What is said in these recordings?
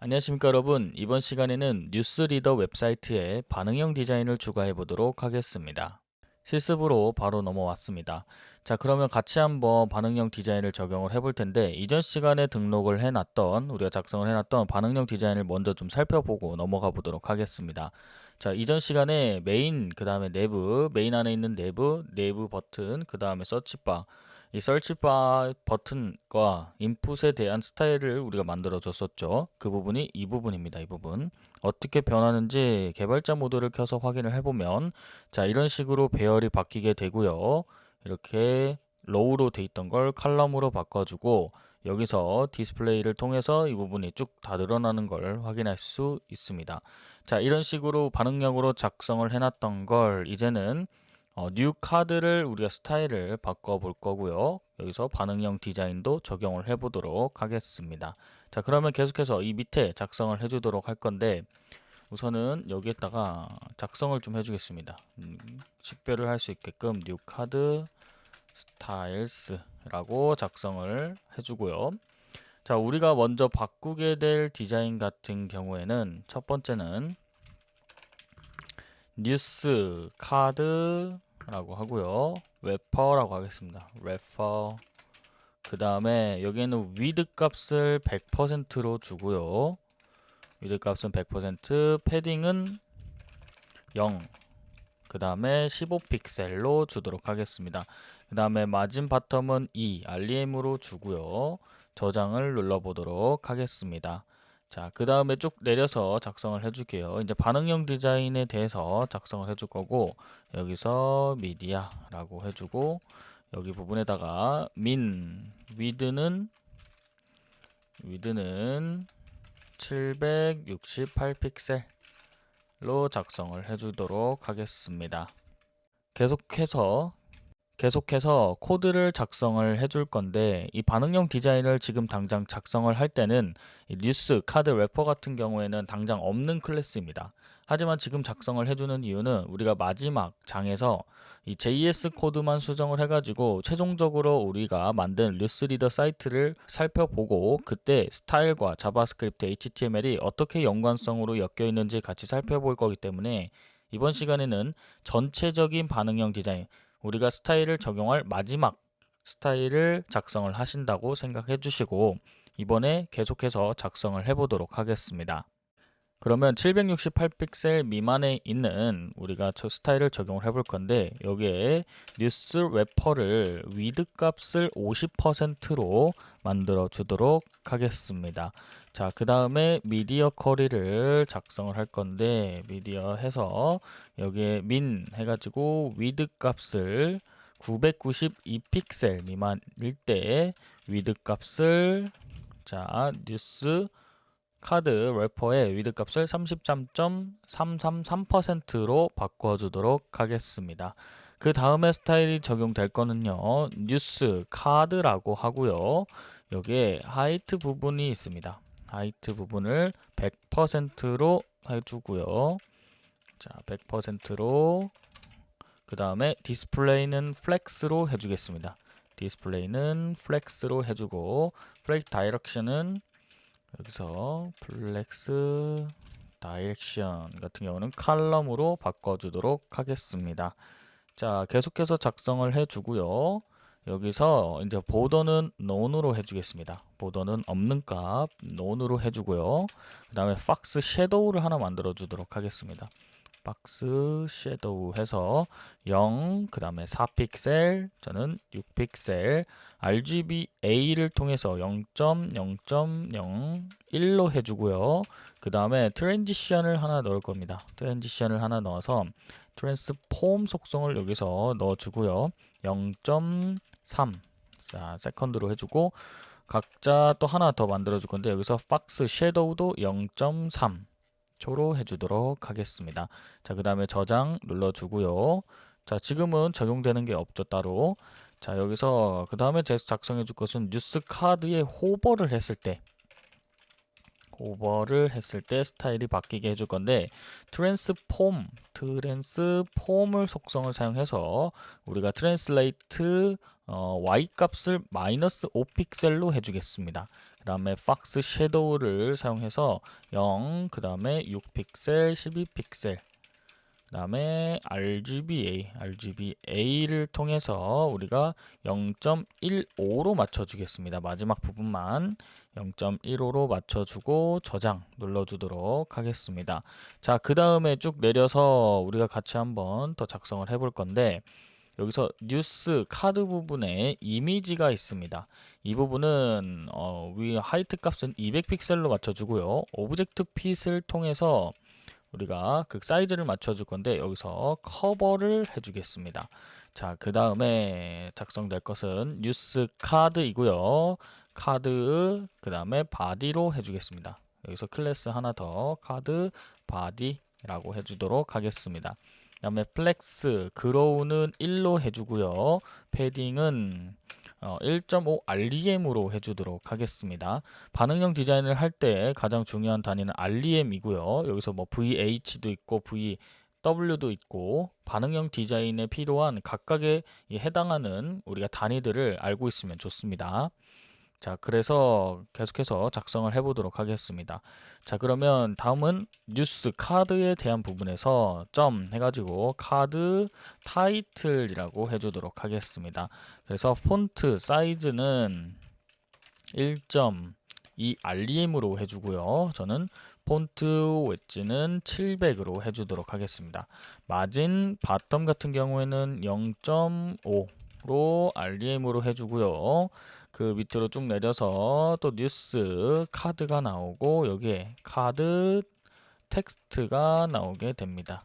안녕하십니까 여러분. 이번 시간에는 뉴스리더 웹사이트에 반응형 디자인을 추가해 보도록 하겠습니다. 실습으로 바로 넘어왔습니다. 자, 그러면 같이 한번 반응형 디자인을 적용을 해볼 텐데, 이전 시간에 등록을 해놨던, 우리가 작성을 해놨던 반응형 디자인을 먼저 좀 살펴보고 넘어가 보도록 하겠습니다. 자, 이전 시간에 메인, 그 다음에 내부, 메인 안에 있는 내부 버튼, 그 다음에 서치바, 이 서치바 버튼과 인풋에 대한 스타일을 우리가 만들어 줬었죠. 그 부분이 이 부분입니다. 이 부분. 어떻게 변하는지 개발자 모드를 켜서 확인을 해보면, 자, 이런 식으로 배열이 바뀌게 되고요. 이렇게 로우로 돼 있던 걸 칼럼으로 바꿔주고, 여기서 디스플레이를 통해서 이 부분이 쭉 다 늘어나는 걸 확인할 수 있습니다. 자, 이런 식으로 반응형으로 작성을 해놨던 걸 이제는 뉴 카드를 우리가 스타일을 바꿔 볼 거고요. 여기서 반응형 디자인도 적용을 해 보도록 하겠습니다. 자, 그러면 계속해서 이 밑에 작성을 해 주도록 할 건데, 우선은 여기에다가 작성을 좀 해주겠습니다. 식별을 할 수 있게끔 뉴 카드 스타일스라고 작성을 해주고요. 자, 우리가 먼저 바꾸게 될 디자인 같은 경우에는 첫 번째는 뉴스 카드라고 하고요. 래퍼라고 하겠습니다. 래퍼. 그 다음에 여기에는 위드 값을 100%로 주고요. 위드 값은 100%, 패딩은 0. 그 다음에 15픽셀로 주도록 하겠습니다. 그 다음에 마진 바텀은 2, REM으로 주고요. 저장을 눌러보도록 하겠습니다. 자, 그 다음에 쭉 내려서 작성을 해줄게요. 이제 반응형 디자인에 대해서 작성을 해줄 거고, 여기서 미디어라고 해주고, 여기 부분에다가 위드는 768픽셀로 작성을 해주도록 하겠습니다. 계속해서 코드를 작성을 해줄 건데, 이 반응형 디자인을 지금 당장 작성을 할 때는 이 뉴스 카드 래퍼 같은 경우에는 당장 없는 클래스입니다. 하지만 지금 작성을 해주는 이유는 우리가 마지막 장에서 이 JS 코드만 수정을 해가지고 최종적으로 우리가 만든 뉴스리더 사이트를 살펴보고, 그때 스타일과 자바스크립트 HTML이 어떻게 연관성으로 엮여 있는지 같이 살펴볼 거기 때문에, 이번 시간에는 전체적인 반응형 디자인, 우리가 스타일을 적용할 마지막 스타일을 작성을 하신다고 생각해 주시고, 이번에 계속해서 작성을 해 보도록 하겠습니다. 그러면 768픽셀 미만에 있는 우리가 저 스타일을 적용을 해 볼 건데, 여기에 뉴스 래퍼를 위드 값을 50%로 만들어 주도록 하겠습니다. 자, 그 다음에 미디어 커리를 작성을 할 건데, 미디어 해서 여기에 민 해가지고 위드 값을 992픽셀 미만일 때 위드 값을, 자, 뉴스 카드 래퍼의 위드 값을 33.333%로 바꿔주도록 하겠습니다. 그 다음에 스타일이 적용될 거는요, 뉴스 카드라고 하고요. 여기에 하이트 부분이 있습니다. 하이트 부분을 100%로 해주고요. 자, 100%로, 그 다음에 디스플레이는 플렉스로 해주겠습니다. 디스플레이는 플렉스로 해주고, 플렉 다이렉션은 여기서 플렉스 다이렉션 같은 경우는 칼럼으로 바꿔주도록 하겠습니다. 자, 계속해서 작성을 해주고요. 여기서 이제 보더는 none으로 해주겠습니다. 보더는 없는 값 none으로 해주고요. 그 다음에 박스 섀도우를 하나 만들어 주도록 하겠습니다. 박스 섀도우 해서 0, 그 다음에 4픽셀, 저는 6픽셀, RGBA를 통해서 0.0.01로 해주고요. 그 다음에 트랜지션을 하나 넣을 겁니다. 트랜지션을 하나 넣어서 트랜스폼 속성을 여기서 넣어주고요. 0.3, 자, 세컨드로 해주고, 각자 또 하나 더 만들어 줄 건데, 여기서 박스 섀도우도 0.3 초로 해주도록 하겠습니다. 자, 그 다음에 저장 눌러주고요. 자, 지금은 적용되는 게 없죠, 따로. 자, 여기서 그 다음에 작성해 줄 것은 뉴스 카드에 호버를 했을 때 스타일이 바뀌게 해줄 건데, 트랜스폼을 속성을 사용해서 우리가 트랜슬레이트 y 값을 마이너스 5픽셀로 해주겠습니다. 그 다음에 박스 섀도우를 사용해서 0, 그 다음에 6픽셀, 12픽셀, 그 다음에 RGBA를 통해서 우리가 0.15로 맞춰주겠습니다. 마지막 부분만 0.15로 맞춰주고 저장 눌러주도록 하겠습니다. 자, 그 다음에 쭉 내려서 우리가 같이 한번 더 작성을 해볼 건데, 여기서 뉴스 카드 부분에 이미지가 있습니다. 이 부분은 위 하이트 값은 200픽셀로 맞춰주고요. 오브젝트 핏을 통해서 우리가 그 사이즈를 맞춰줄 건데 여기서 커버를 해주겠습니다. 자, 그 다음에 작성될 것은 뉴스 카드이고요. 카드 그 다음에 바디로 해주겠습니다. 여기서 클래스 하나 더 카드 바디라고 해주도록 하겠습니다. 그 다음에 플렉스 그로우는 1로 해주고요. 패딩은 1.5 REM으로 해주도록 하겠습니다. 반응형 디자인을 할 때 가장 중요한 단위는 REM이고요. 여기서 뭐 VH도 있고 VW도 있고 반응형 디자인에 필요한 각각에 해당하는 우리가 단위들을 알고 있으면 좋습니다. 자, 그래서 계속해서 작성을 해보도록 하겠습니다. 자, 그러면 다음은 뉴스 카드에 대한 부분에서 점 해가지고 카드 타이틀이라고 해주도록 하겠습니다. 그래서 폰트 사이즈는 1.2 REM으로 해주고요. 저는 폰트 웨지는 700으로 해주도록 하겠습니다. 마진 바텀 같은 경우에는 0.5로 REM으로 해주고요. 그 밑으로 쭉 내려서 또 뉴스 카드가 나오고 여기에 카드 텍스트가 나오게 됩니다.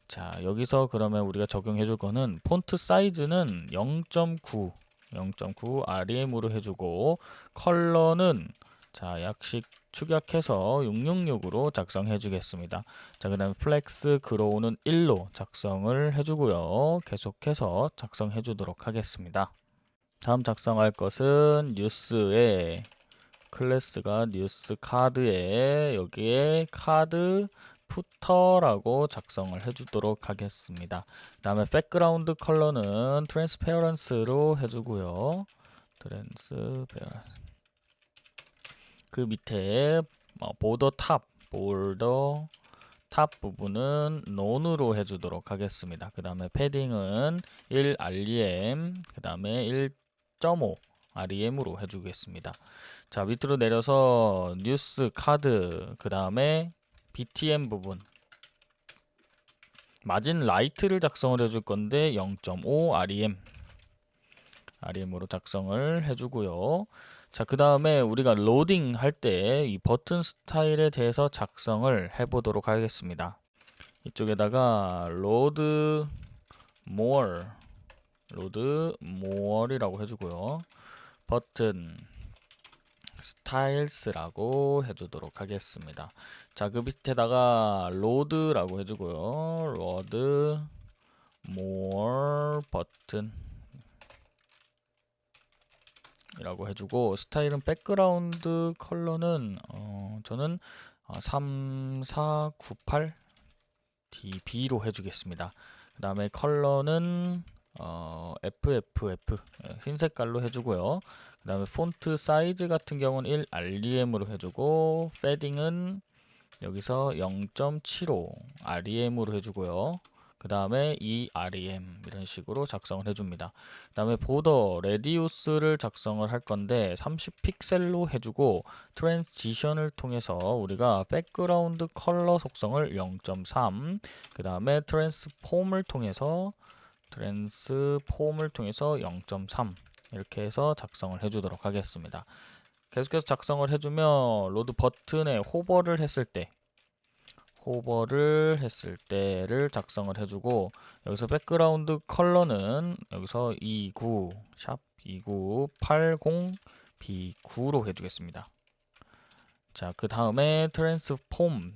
자, 여기서 그러면 우리가 적용해 줄 거는 폰트 사이즈는 0.9 REM으로 해주고 컬러는 자, 약식 축약해서 666으로 작성해 주겠습니다. 자, 그 다음에 플렉스 그로우는 1로 작성을 해주고요. 계속해서 작성해 주도록 하겠습니다. 다음 작성할 것은 뉴스에 클래스가 뉴스 카드에 여기에 카드 푸터라고 작성을 해주도록 하겠습니다. 그 다음에 백그라운드 컬러는 트랜스페어런스로 해주고요. 트랜스페어런스 그 밑에 보더 탑 부분은 논으로 해주도록 하겠습니다. 그 다음에 패딩은 1 REM 그 다음에 1.5 REM으로 해주겠습니다. 자, 밑으로 내려서 뉴스 카드 그 다음에 BTM 부분 마진 라이트를 작성을 해줄 건데 0.5 REM으로 작성을 해주고요. 자, 그 다음에 우리가 로딩 할 때 이 버튼 스타일에 대해서 작성을 해보도록 하겠습니다. 이쪽에다가 load more이라고 해주고요. 버튼 스타일스라고 해주도록 하겠습니다. 자, 그 밑에다가 load라고 해주고요. load more 버튼 이라고 해주고 스타일은 백그라운드 컬러는 저는 3498 DB로 해주겠습니다. 그 다음에 컬러는 FFF 흰 색깔로 해주고요. 그 다음에 폰트 사이즈 같은 경우는 1 REM으로 해주고 패딩은 여기서 0.75 REM으로 해주고요. 그 다음에 2 REM 이런 식으로 작성을 해줍니다. 그 다음에 보더 레디우스를 작성을 할 건데 30픽셀로 해주고 트랜지션을 통해서 우리가 백그라운드 컬러 속성을 0.3 그 다음에 트랜스폼을 통해서 0.3 이렇게 해서 작성을 해주도록 하겠습니다. 계속해서 작성을 해주면 로드 버튼에 호버를 했을 때를 작성을 해주고 여기서 백그라운드 컬러는 여기서 2980 B9로 해주겠습니다. 자, 그 다음에 트랜스폼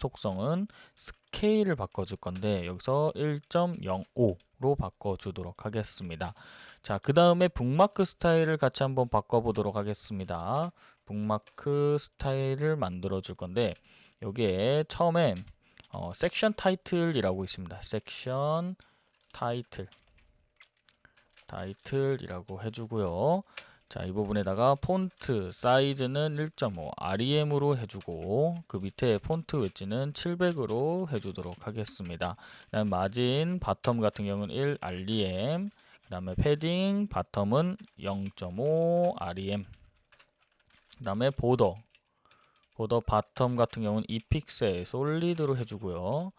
속성은 스케일을 바꿔줄 건데 여기서 1.05로 바꿔주도록 하겠습니다. 자, 그 다음에 북마크 스타일을 같이 한번 바꿔보도록 하겠습니다. 북마크 스타일을 만들어 줄 건데 여기에 처음에 섹션 타이틀이라고 있습니다. 섹션 타이틀이라고 해주고요. 자, 이 부분에다가 폰트 사이즈는 1.5 REM으로 해주고 그 밑에 폰트 웨지는 700으로 해주도록 하겠습니다. 그다음 마진 바텀 같은 경우는 1 REM, 그 다음에 패딩 바텀은 0.5 REM, 그 다음에 보더 바텀 같은 경우는 2픽셀 솔리드로 해주고요.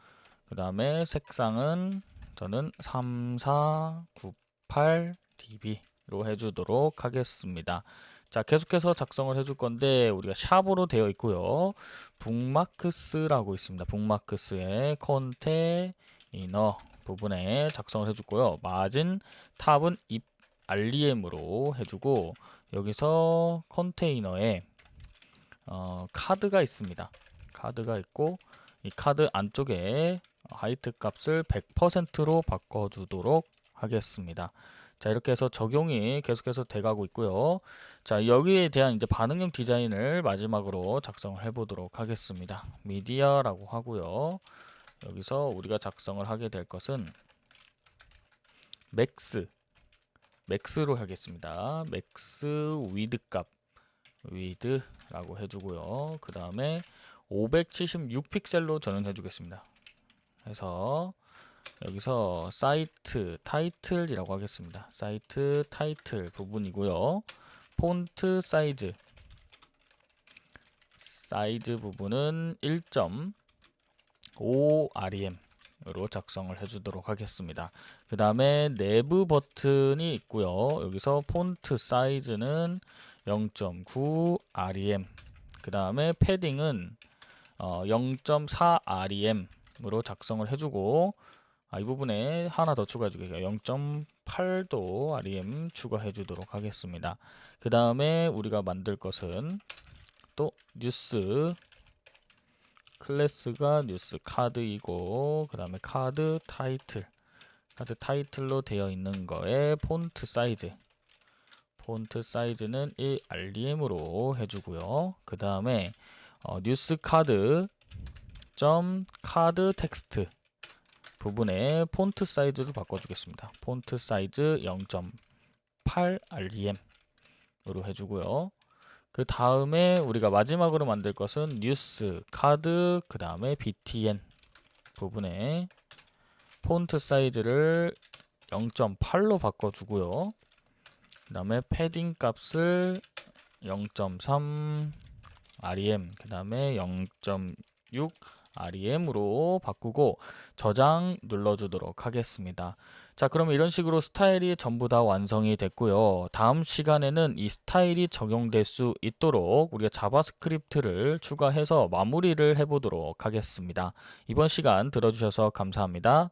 그 다음에 색상은 저는 3498 db로 해주도록 하겠습니다. 자, 계속해서 작성을 해줄 건데 우리가 샵으로 되어 있고요. 북마크스라고 있습니다. 북마크스의 컨테이너 부분에 작성을 해주고요. 마진 탑은 REM으로 해주고 여기서 컨테이너에 카드가 있습니다. 카드가 있고 이 카드 안쪽에 하이트 값을 100%로 바꿔주도록 하겠습니다. 자, 이렇게 해서 적용이 계속해서 돼가고 있고요. 자, 여기에 대한 이제 반응형 디자인을 마지막으로 작성을 해보도록 하겠습니다. 미디어라고 하고요. 여기서 우리가 작성을 하게 될 것은 맥스로 하겠습니다. 맥스 위드 값 위드라고 해주고요. 그 다음에 576픽셀로 저는 해주겠습니다. 해서 여기서 사이트 타이틀이라고 하겠습니다. 사이트 타이틀 부분이고요. 폰트 사이즈 부분은 1.5 REM으로 작성을 해주도록 하겠습니다. 그 다음에 내부 버튼이 있고요. 여기서 폰트 사이즈는 0.9 REM, 그 다음에 패딩은 0.4 REM으로 작성을 해주고 이 부분에 하나 더 추가해 주겠습니다. 0.8도 REM 추가해 주도록 하겠습니다. 그 다음에 우리가 만들 것은 또 뉴스 클래스가 뉴스 카드이고 그 다음에 카드 타이틀로 되어 있는 거에 폰트 사이즈는 1 REM으로 해주고요. 그 다음에 뉴스 카드 텍스트 부분에 폰트 사이즈로 바꿔주겠습니다. 폰트 사이즈 0.8 REM으로 해주고요. 그 다음에 우리가 마지막으로 만들 것은 뉴스 카드 그 다음에 btn 부분에 폰트 사이즈를 0.8로 바꿔주고요. 그 다음에 패딩 값을 0.3 REM 그 다음에 0.6 REM으로 바꾸고 저장 눌러주도록 하겠습니다. 자, 그러면 이런 식으로 스타일이 전부 다 완성이 됐고요. 다음 시간에는 이 스타일이 적용될 수 있도록 우리가 자바스크립트를 추가해서 마무리를 해보도록 하겠습니다. 이번 시간 들어주셔서 감사합니다.